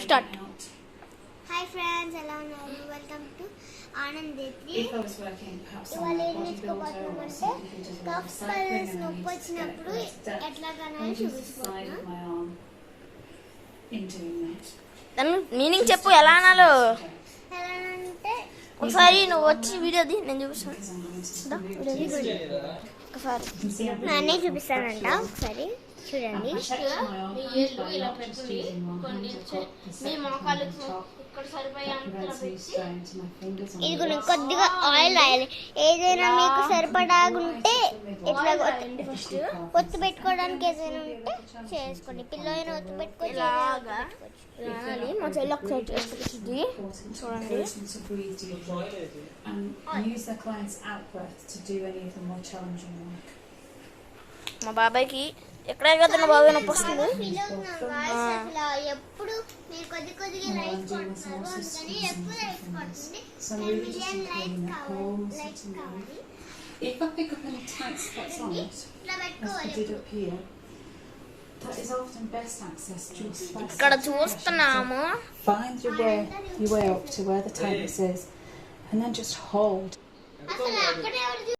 Start. Hi friends, ఎలా ఉన్నారు? Welcome to Anand Dethri. ఇవాళ ఏం నేర్చుకోబోతున్నామంటే కఫ్ పల్స్ నొప్పి వచ్చినప్పుడు ఎట్లాగనో చూపిస్తున్నాం. దాని మీనింగ్ చెప్పు, ఎలా అనాలో. ఎలా అంటే ఒకసారి నువ్వు వచ్చి వీడియో ది, నేను చూపిస్తాను. ఒకసారి నానే చూపిస్తానంట, ఒకసారి చూడండి. ఇలా పెట్టుకుని మీ మోకాళ్ళకి ఇక్కడ ఇది కూడా కొద్దిగా ఆయిల్ రాయాలి. ఏదైనా మీకు సరిపడాగుంటే ఇట్లా ఒత్తు పెట్టుకోవడానికి ఏదైనా ఉంటే చేసుకోండి. పిల్లలైనా ఒత్తు పెట్టుకోవచ్చు. మా చెల్లి ఒకసారి చేసుకుంటుంది, చూడండి. మా బాబాయ్కి ఎక్కడే కదా నా బాబాయ్ నొప్పి వస్తుంది. ఎప్పుడు మీరు కొద్ది కొద్దిగా లైక్ కొడుతున్నారు, అందుకని ఎప్పుడు లైక్ కొడుతుంది. 10 మిలియన్ లైక్ కావాలి. If I pick up any tight spots on it, as I did up here, that is often best access just by ఇక్కడ చూస్తున్నాము. find your way up to where the tightness is, and then just hold. అసలు అక్కడే